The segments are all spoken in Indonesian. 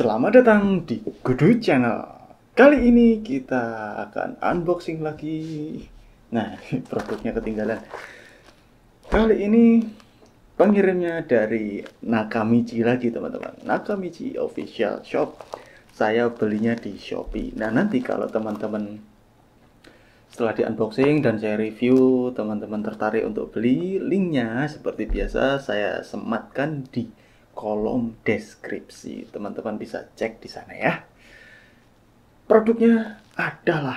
Selamat datang di Gudu Channel. Kali ini kita akan unboxing lagi. Nah, produknya ketinggalan. Kali ini pengirimnya dari Nakamichi lagi, teman-teman. Nakamichi Official Shop. Saya belinya di Shopee. Nah, nanti kalau teman-teman setelah di unboxing dan saya review, teman-teman tertarik untuk beli, linknya seperti biasa saya sematkan di kolom deskripsi. Teman-teman bisa cek di sana ya. Produknya adalah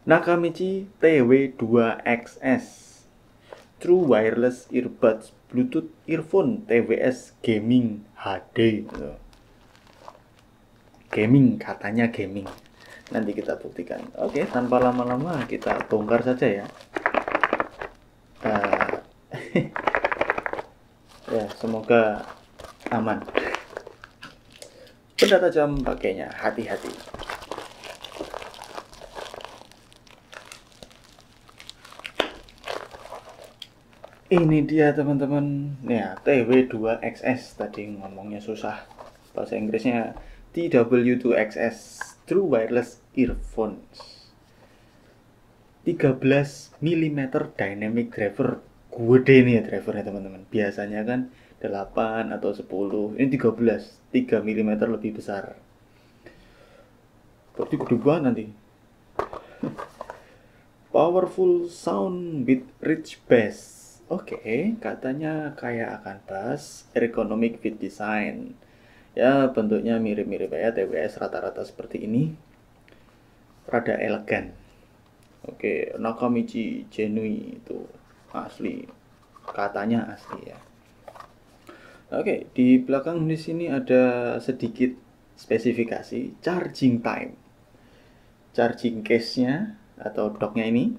Nakamichi TW2XS True Wireless Earbuds Bluetooth Earphone TWS Gaming HD. Gaming, katanya gaming. Nanti kita buktikan. Oke, tanpa lama-lama kita bongkar saja ya. Ya, semoga aman. Benda tajam pakainya, hati-hati. Ini dia teman-teman. Ya, TW2XS tadi ngomongnya susah. Bahasa Inggrisnya TW2XS True Wireless Earphones. 13 mm dynamic driver. Gede nih ya drivernya teman-teman. Biasanya kan 8 atau 10. Ini 13, 3 mm lebih besar. Berarti gede banget nanti. Powerful sound with rich bass. Oke, katanya kayak akan bass, ergonomic fit design. Ya, bentuknya mirip-mirip ya TWS rata-rata seperti ini. Rada elegan. Oke, Nakamichi Genui itu asli. Katanya asli ya. Oke, di belakang di sini ada sedikit spesifikasi charging time. Charging case-nya atau docknya ini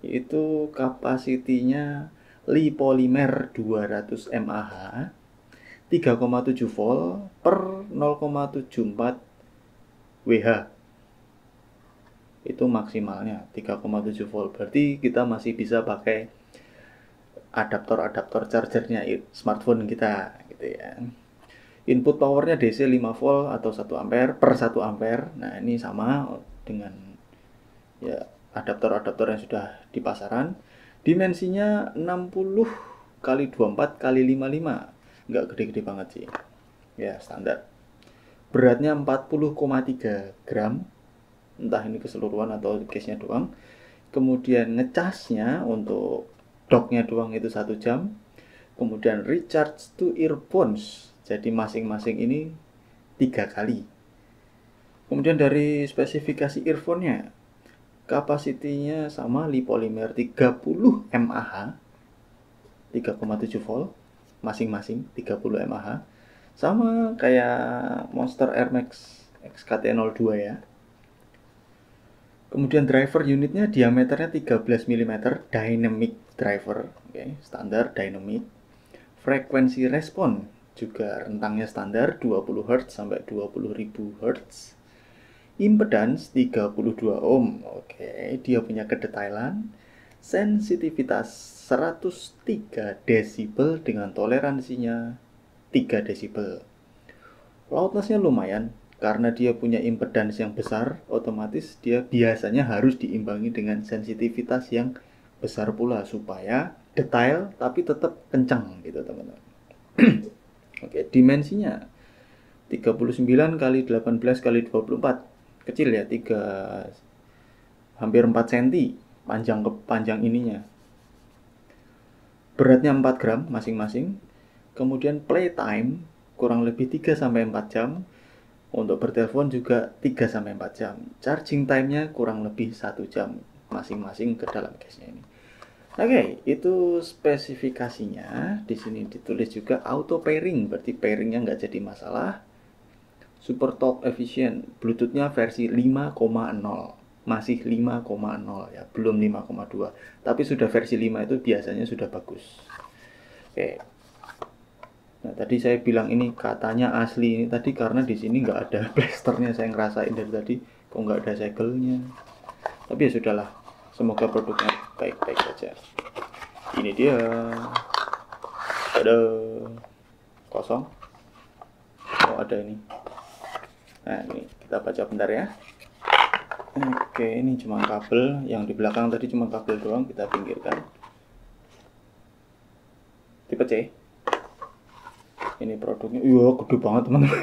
itu kapasitinya Li Polymer 200 mAh 3,7 volt per 0,74 Wh. Itu maksimalnya 3,7 volt. Berarti kita masih bisa pakai adaptor chargernya smartphone kita gitu ya. Input powernya DC 5 volt atau 1 ampere per 1 ampere. Nah, ini sama dengan ya adaptor-adaptor yang sudah di pasaran. Dimensinya 60 kali 24 kali 55. Nggak gede-gede banget sih. Ya, standar. Beratnya 40,3 gram. Entah ini keseluruhan atau case-nya doang. Kemudian ngecasnya untuk docknya doang itu 1 jam. Kemudian recharge to earphones. Jadi masing-masing ini 3 kali. Kemudian dari spesifikasi earphone-nya, kapasitinya sama Li Polymer 30 mAh 3,7 volt masing-masing 30 mAh, sama kayak Monster Air Max XKT02 ya. Kemudian driver unitnya diameternya 13 mm dynamic driver, oke, standar dynamic. Frekuensi respon juga rentangnya standar 20 Hz sampai 20.000 Hz. Impedans 32 ohm. Oke, dia punya kedetailan. Sensitivitas 103 desibel dengan toleransinya 3 desibel. Loudness-nya lumayan karena dia punya impedans yang besar, otomatis dia biasanya harus diimbangi dengan sensitivitas yang besar pula supaya detail tapi tetap kencang gitu, teman-teman. Oke, dimensinya 39 kali 18 kali 24. Kecil ya, hampir 4 cm panjang ininya. Beratnya 4 gram masing-masing. Kemudian playtime kurang lebih 3 sampai 4 jam. Untuk bertelepon juga 3 sampai 4 jam. Charging time-nya kurang lebih 1 jam masing-masing ke dalam case-nya ini. Oke, itu spesifikasinya. Di sini ditulis juga auto pairing, berarti pairingnya nggak jadi masalah. Super talk efficient, Bluetooth-nya versi 5,0, masih 5,0 ya, belum 5,2. Tapi sudah versi 5 itu biasanya sudah bagus. Oke. Nah, tadi saya bilang ini katanya asli ini tadi karena di sini nggak ada blasternya, saya ngerasain dari tadi kok nggak ada segelnya. Tapi ya sudahlah, semoga produknya baik-baik saja. Ini dia. Ada kosong. Oh, ada ini. Nah, ini kita baca bentar ya. Oke, ini cuma kabel, yang di belakang tadi cuma kabel doang, kita pinggirkan. Tipe C. Ini produknya, iya gede banget teman-teman.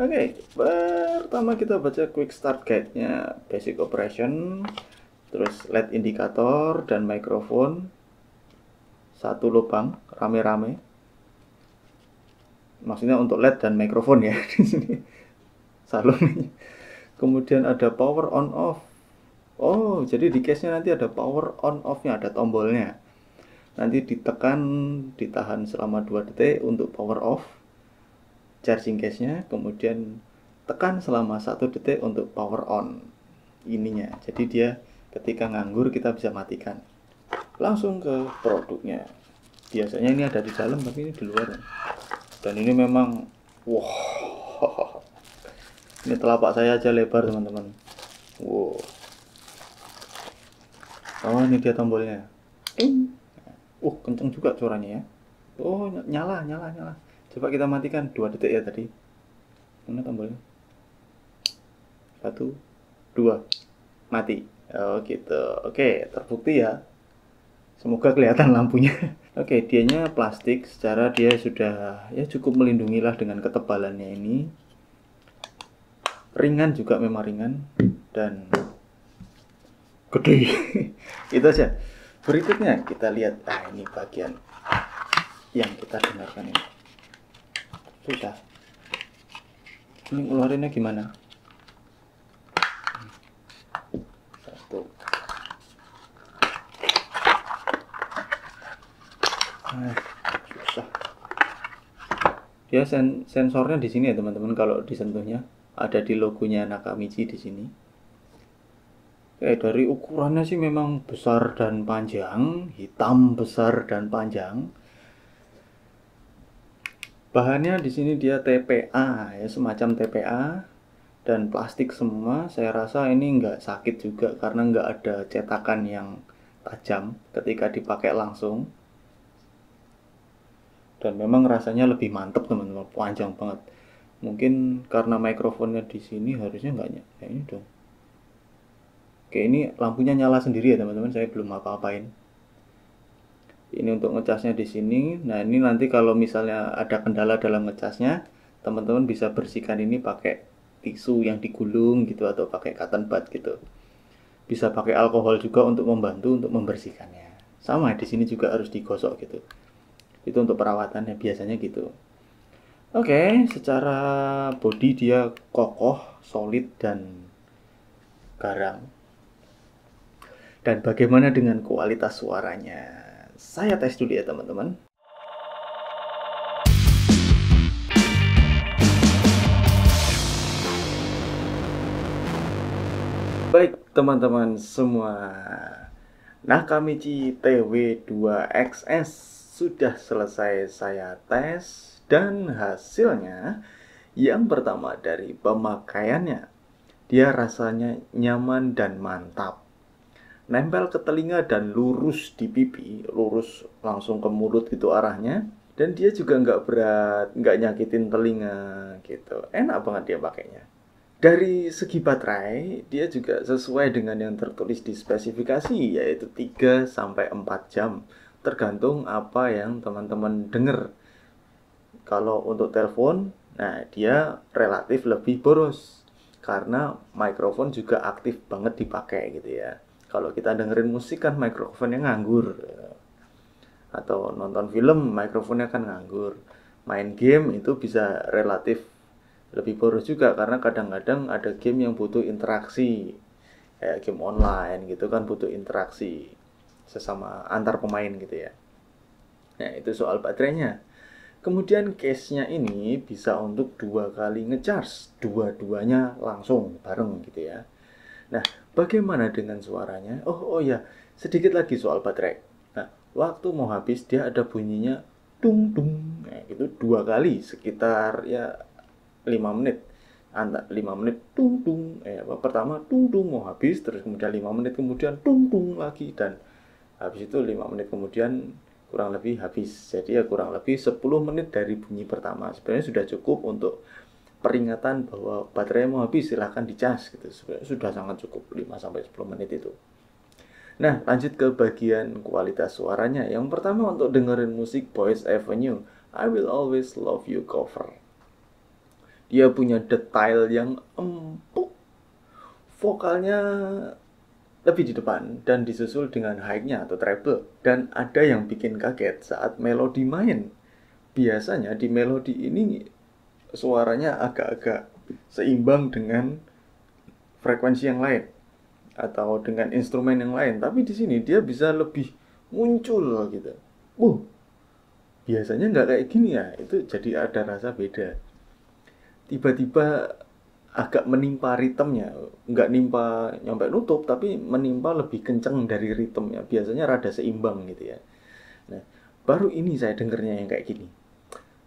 Oke, pertama kita baca quick start guide-nya, basic operation, terus LED indikator dan mikrofon, satu lubang, rame-rame. Maksudnya untuk LED dan mikrofon ya di sini. Salonnya. Kemudian ada power on off. Oh, jadi di case-nya nanti ada power on off-nya, ada tombolnya. Nanti ditekan, ditahan selama 2 detik untuk power off charging case-nya, kemudian tekan selama 1 detik untuk power on ininya. Jadi dia ketika nganggur kita bisa matikan. Langsung ke produknya. Biasanya ini ada di dalam tapi ini di luar. Dan ini memang wow. Ini telapak saya aja lebar teman-teman. Wow. Oh, ini dia tombolnya. Kenceng juga suaranya ya. Oh, nyala. Coba kita matikan 2 detik ya tadi. Mana tombolnya? 1, 2, mati. Oh gitu. Oke, terbukti ya. Semoga kelihatan lampunya. Oke, dianya plastik. Secara dia sudah ya cukup melindungi lah dengan ketebalannya ini. Ringan juga, memang ringan dan gede. Itu aja. Berikutnya kita lihat, ini bagian yang kita dengarkan ini. Susah. Ini ngeluarinnya gimana? Satu. Susah. Dia sensornya di sini ya teman-teman, kalau disentuhnya ada di logonya Nakamichi di sini. Dari ukurannya sih memang besar dan panjang, hitam besar dan panjang. Bahannya di sini dia TPA ya, semacam TPA dan plastik semua. Saya rasa ini nggak sakit juga karena nggak ada cetakan yang tajam ketika dipakai langsung. Dan memang rasanya lebih mantep teman-teman, panjang banget. Mungkin karena mikrofonnya di sini harusnya nggak ya ini dong. Oke, ini lampunya nyala sendiri ya teman-teman, saya belum apa-apain. Ini untuk ngecasnya di sini. Nah, ini nanti kalau misalnya ada kendala dalam ngecasnya, teman-teman bisa bersihkan ini pakai tisu yang digulung gitu atau pakai cotton bud gitu. Bisa pakai alkohol juga untuk membantu untuk membersihkannya. Sama di sini juga harus digosok gitu. Itu untuk perawatannya biasanya gitu. Oke, secara body dia kokoh, solid dan garang. Dan bagaimana dengan kualitas suaranya? Saya tes dulu ya teman-teman. Baik teman-teman semua, Nakamichi TW2XS sudah selesai saya tes dan hasilnya yang pertama dari pemakaiannya, dia rasanya nyaman dan mantap. Nempel ke telinga dan lurus di pipi, lurus langsung ke mulut gitu arahnya. Dan dia juga nggak berat, nggak nyakitin telinga gitu. Enak banget dia pakainya. Dari segi baterai, dia juga sesuai dengan yang tertulis di spesifikasi, yaitu 3-4 jam. Tergantung apa yang teman-teman denger. Kalau untuk telepon, nah dia relatif lebih boros. Karena mikrofon juga aktif banget dipakai gitu ya. Kalau kita dengerin musik kan mikrofonnya nganggur. Atau nonton film mikrofonnya kan nganggur. Main game itu bisa relatif lebih boros juga karena kadang-kadang ada game yang butuh interaksi. Kayak game online gitu kan butuh interaksi sesama antar pemain gitu ya. Nah, itu soal baterainya. Kemudian case-nya ini bisa untuk 2 kali ngecharge, dua-duanya langsung bareng gitu ya. Nah, bagaimana dengan suaranya? Oh ya, sedikit lagi soal baterai. Nah, waktu mau habis dia ada bunyinya dung dung. Nah, itu 2 kali sekitar ya 5 menit. Antara 5 menit dung dung. Pertama dung dung mau habis, terus kemudian 5 menit kemudian dung dung lagi dan habis itu 5 menit kemudian kurang lebih habis. Jadi ya kurang lebih 10 menit dari bunyi pertama sebenarnya sudah cukup untuk peringatan bahwa baterai mau habis, silahkan dicas gitu. Sebenarnya sudah sangat cukup 5-10 menit itu. Nah, lanjut ke bagian kualitas suaranya. Yang pertama untuk dengerin musik Boys Avenue, I Will Always Love You cover. Dia punya detail yang empuk. Vokalnya lebih di depan dan disusul dengan high-nya atau treble. Dan ada yang bikin kaget saat melodi main. Biasanya di melodi ini suaranya agak-agak seimbang dengan frekuensi yang lain atau dengan instrumen yang lain, tapi di sini dia bisa lebih muncul gitu. Biasanya nggak kayak gini ya, itu jadi ada rasa beda. Tiba-tiba agak menimpa ritmenya, nggak nimpa nyampe nutup, tapi menimpa lebih kenceng dari ritmenya. Biasanya rada seimbang gitu ya. Nah, baru ini saya dengernya yang kayak gini.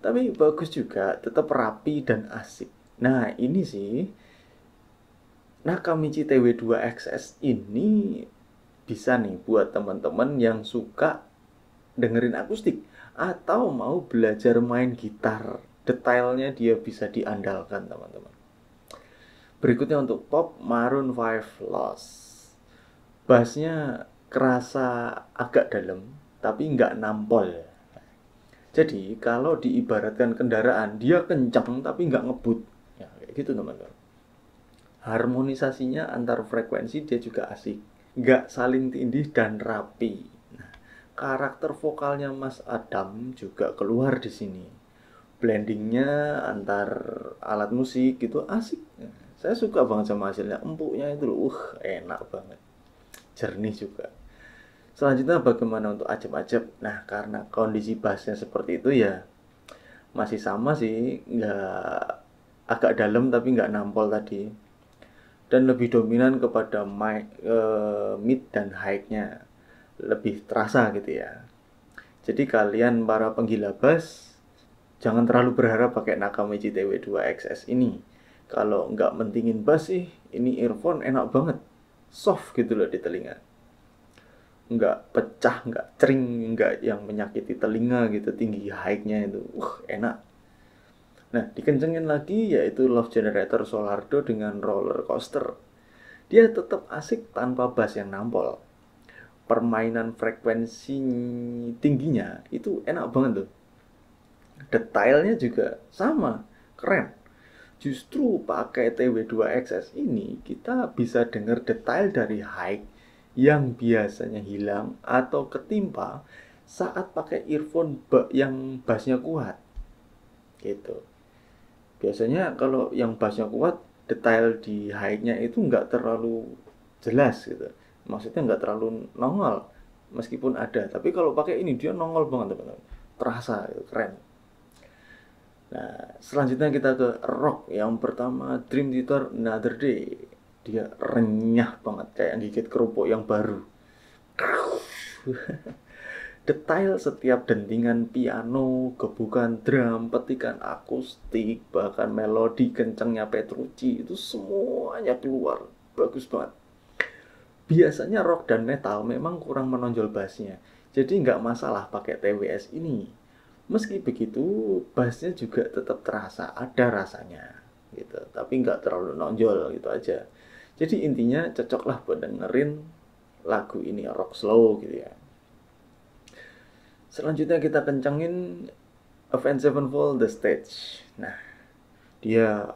Tapi bagus juga, tetap rapi dan asik. Nah, ini sih Nakamichi TW2XS ini bisa nih buat teman-teman yang suka dengerin akustik atau mau belajar main gitar. Detailnya dia bisa diandalkan, teman-teman. Berikutnya untuk pop, Maroon 5 Lost. Bassnya kerasa agak dalam, tapi nggak nampol. Jadi kalau diibaratkan kendaraan, dia kencang tapi nggak ngebut. Ya, kayak gitu teman-teman. Harmonisasinya antar frekuensi dia juga asik. Nggak saling tindih dan rapi. Nah, karakter vokalnya Mas Adam juga keluar di sini. Blendingnya antar alat musik gitu asik. Saya suka banget sama hasilnya. Empuknya itu loh, enak banget. Jernih juga. Selanjutnya bagaimana untuk ajab-ajab? Nah, karena kondisi bassnya seperti itu ya masih sama sih, nggak agak dalam tapi nggak nampol tadi. Dan lebih dominan kepada mid dan high-nya. Lebih terasa gitu ya. Jadi kalian para penggila bass jangan terlalu berharap pakai Nakamichi TW2XS ini. Kalau nggak mentingin bass sih, ini earphone enak banget. Soft gitu loh di telinga. Nggak pecah, nggak cering, nggak yang menyakiti telinga gitu, tinggi high-nya itu. Enak. Nah, dikencengin lagi yaitu Love Generator Solardo dengan roller coaster. Dia tetap asik tanpa bass yang nampol. Permainan frekuensi tingginya itu enak banget tuh. Detailnya juga sama, keren. Justru pakai TW2XS ini kita bisa dengar detail dari high yang biasanya hilang atau ketimpa saat pakai earphone yang bassnya kuat. Gitu. Biasanya kalau yang bassnya kuat, detail di high-nya itu nggak terlalu jelas gitu. Maksudnya nggak terlalu nongol, meskipun ada. Tapi kalau pakai ini dia nongol banget teman-teman. Terasa, keren. Nah, selanjutnya kita ke rock. Yang pertama Dream Theater Another Day. Dia renyah banget kayak gigit kerupuk yang baru. Detail setiap dentingan piano, gebukan drum, petikan akustik, bahkan melodi kencengnya Petrucci itu semuanya keluar. Bagus banget. Biasanya rock dan metal memang kurang menonjol bassnya. Jadi nggak masalah pakai TWS ini. Meski begitu, bassnya juga tetap terasa, ada rasanya gitu. Tapi nggak terlalu nonjol gitu aja. Jadi intinya cocoklah buat dengerin lagu ini rock slow gitu ya. Selanjutnya kita kencengin Avenged Sevenfold The Stage. Nah, dia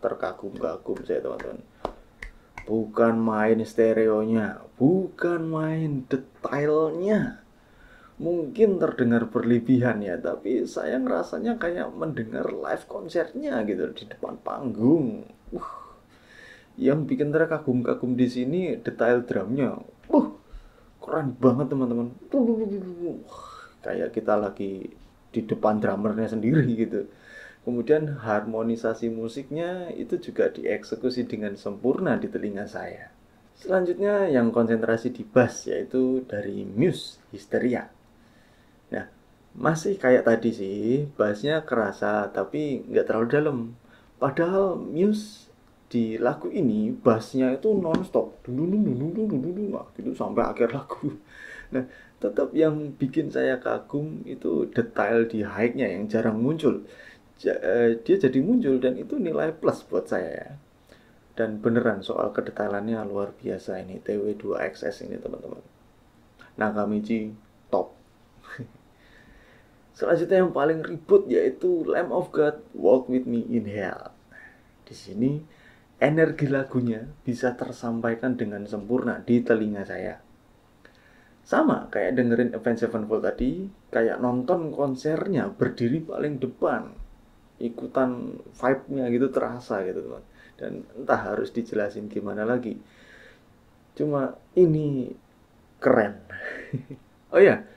terkagum-kagum saya teman-teman. Bukan main stereonya, bukan main detailnya. Mungkin terdengar berlebihan ya, tapi saya ngerasanya kayak mendengar live konsernya gitu di depan panggung. Yang bikin terkagum-kagum di sini detail drumnya. Keren banget teman-teman. Kayak kita lagi di depan drummernya sendiri gitu. Kemudian harmonisasi musiknya itu juga dieksekusi dengan sempurna di telinga saya. Selanjutnya yang konsentrasi di bass yaitu dari Muse Hysteria. Nah, masih kayak tadi sih, bassnya kerasa tapi nggak terlalu dalam. Padahal Muse di lagu ini bassnya itu nonstop gitu sampai akhir lagu. Nah, tetap yang bikin saya kagum itu detail di high-nya yang jarang muncul. Dia jadi muncul dan itu nilai plus buat saya ya. Dan beneran soal kedetailannya luar biasa ini TW2XS ini teman-teman. Nakamichi top. Selanjutnya yang paling ribut yaitu Lamb of God Walk With Me in Hell. Di sini energi lagunya bisa tersampaikan dengan sempurna di telinga saya. Sama kayak dengerin Avenged Sevenfold tadi, kayak nonton konsernya berdiri paling depan. Ikutan vibe-nya gitu terasa gitu teman. Dan entah harus dijelasin gimana lagi. Cuma ini keren. Oh ya,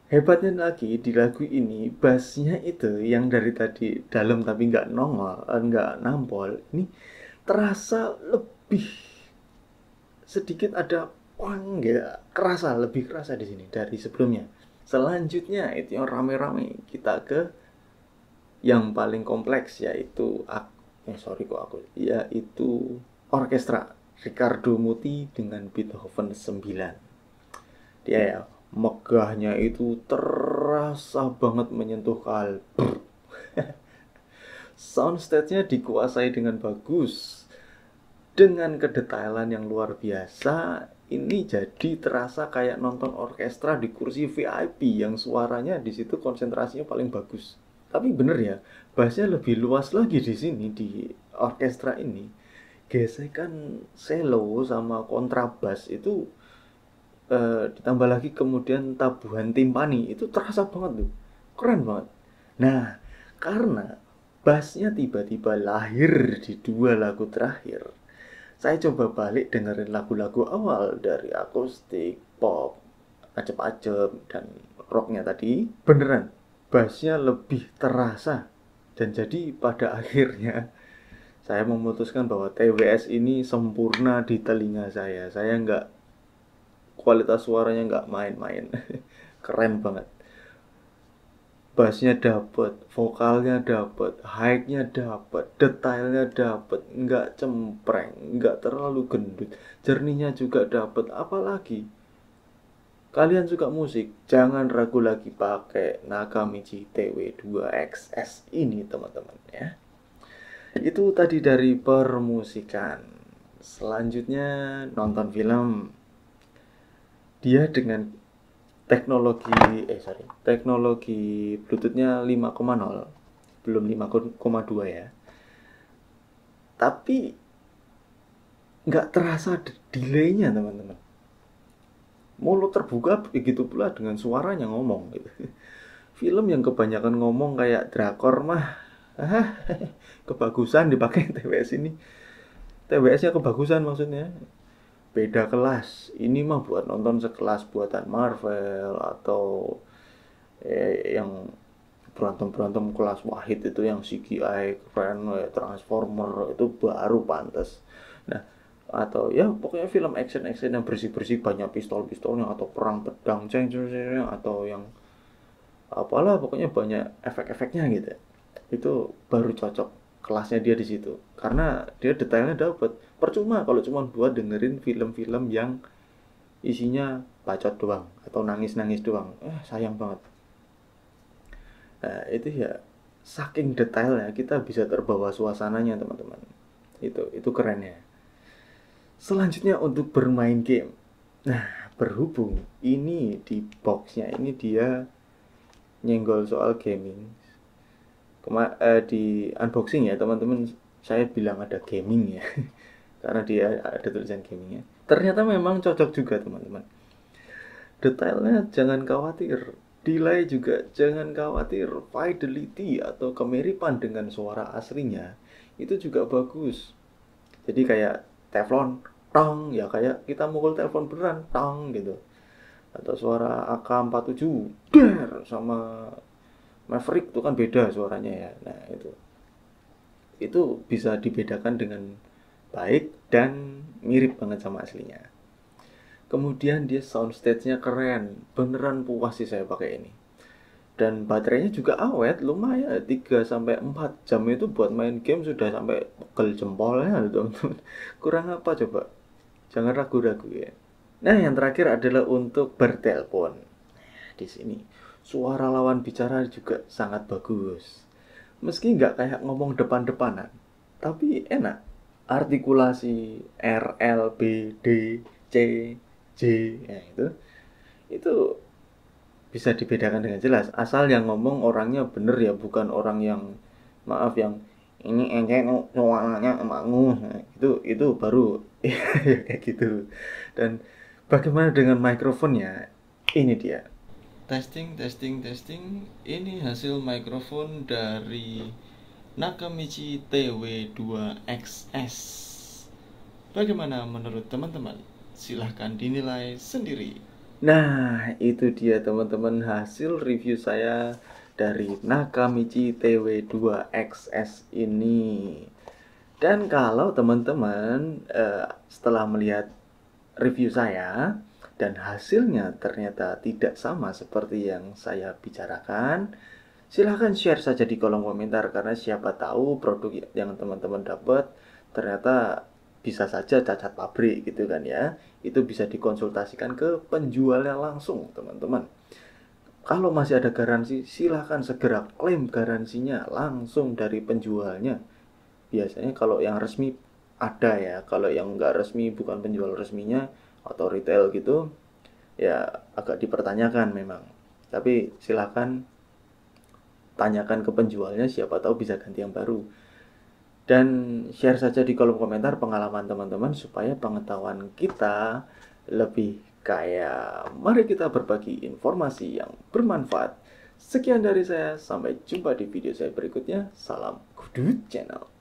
hebatnya lagi di lagu ini bassnya itu yang dari tadi dalam tapi nggak nongol, nggak nampol. Ini terasa lebih sedikit ada wang gitu, lebih kerasa di sini dari sebelumnya. Selanjutnya itu yang rame-rame kita ke yang paling kompleks yaitu yaitu orkestra Riccardo Muti dengan Beethoven 9. Dia ya megahnya itu terasa banget menyentuh kalbu. Soundstage-nya dikuasai dengan bagus. Dengan kedetailan yang luar biasa, ini jadi terasa kayak nonton orkestra di kursi VIP yang suaranya di situ konsentrasinya paling bagus. Tapi bener ya, bassnya lebih luas lagi di sini di orkestra ini. Gesekan cello sama kontrabas itu ditambah lagi kemudian tabuhan timpani itu terasa banget tuh, keren banget. Nah, karena bassnya tiba-tiba lahir di dua lagu terakhir, saya coba balik dengerin lagu-lagu awal dari akustik, pop, acep-acep, dan rocknya tadi. Beneran, bassnya lebih terasa. Dan jadi pada akhirnya saya memutuskan bahwa TWS ini sempurna di telinga saya. Saya nggak, kualitas suaranya nggak main-main. Keren banget. Bassnya dapet, vokalnya dapet, high-nya dapet, detailnya dapet, nggak cempreng, nggak terlalu gendut, jernihnya juga dapet. Apalagi kalian suka musik, jangan ragu lagi pakai Nakamichi TW2XS ini teman-teman ya. Itu tadi dari permusikan. Selanjutnya nonton film. Dia dengan teknologi Bluetooth-nya 5,0, belum 5,2 ya. Tapi nggak terasa delay-nya teman-teman. Mulut terbuka begitu pula dengan suaranya ngomong gitu. Film yang kebanyakan ngomong kayak drakor mah kebagusan dipakai TWS ini. TWS-nya kebagusan maksudnya. Beda kelas. Ini mah buat nonton sekelas buatan Marvel atau yang berantem kelas wahid itu yang CGI keren, Transformer itu baru pantas. Nah, atau ya pokoknya film action yang bersih banyak pistolnya atau perang pedang atau yang apalah pokoknya banyak efek-efeknya gitu. Itu baru cocok kelasnya dia di situ karena dia detailnya dapet. Percuma kalau cuma buat dengerin film-film yang isinya bacot doang atau nangis doang, sayang banget. Nah, itu ya saking detailnya kita bisa terbawa suasananya teman-teman. Itu keren ya. Selanjutnya untuk bermain game. Nah, berhubung ini di boxnya ini dia nyenggol soal gaming. Di unboxing ya teman-teman, saya bilang ada gaming ya. Karena dia ada tulisan gamingnya. Ternyata memang cocok juga teman-teman. Detailnya jangan khawatir. Delay juga jangan khawatir. Fidelity atau kemiripan dengan suara aslinya itu juga bagus. Jadi kayak teflon, tong, ya kayak kita mukul telepon beneran, tong gitu. Atau suara AK-47, der, sama Maverick itu kan beda suaranya ya. Nah, itu bisa dibedakan dengan baik dan mirip banget sama aslinya. Kemudian dia soundstage-nya keren, beneran puas sih saya pakai ini. dan baterainya juga awet, lumayan 3 sampai 4 jam itu buat main game sudah sampai pegel jempolnya teman-teman. Kurang apa coba? Jangan ragu-ragu ya. Nah, yang terakhir adalah untuk bertelepon. Di sini suara lawan bicara juga sangat bagus. Meski nggak kayak ngomong depan-depanan, tapi enak. Artikulasi R, L, B, D, C, J, ya itu bisa dibedakan dengan jelas. Asal yang ngomong orangnya bener ya, bukan orang yang maaf yang ini ente suaranya emakmu. Nah, itu baru kayak gitu. Dan bagaimana dengan mikrofonnya? Ini dia. Testing, testing, testing. Ini hasil mikrofon dari Nakamichi TW2XS. Bagaimana menurut teman-teman? Silahkan dinilai sendiri. Nah, itu dia teman-teman hasil review saya dari Nakamichi TW2XS ini. Dan kalau teman-teman setelah melihat review saya dan hasilnya ternyata tidak sama seperti yang saya bicarakan, silahkan share saja di kolom komentar, karena siapa tahu produk yang teman-teman dapat ternyata bisa saja cacat pabrik gitu kan ya. Itu bisa dikonsultasikan ke penjualnya langsung teman-teman. Kalau masih ada garansi, silahkan segera klaim garansinya langsung dari penjualnya. Biasanya kalau yang resmi ada ya, kalau yang nggak resmi bukan penjual resminya atau retail gitu ya agak dipertanyakan memang. Tapi silahkan tanyakan ke penjualnya, siapa tahu bisa ganti yang baru. Dan share saja di kolom komentar pengalaman teman-teman supaya pengetahuan kita lebih kaya. Mari kita berbagi informasi yang bermanfaat. Sekian dari saya, sampai jumpa di video saya berikutnya. Salam Kudu Channel.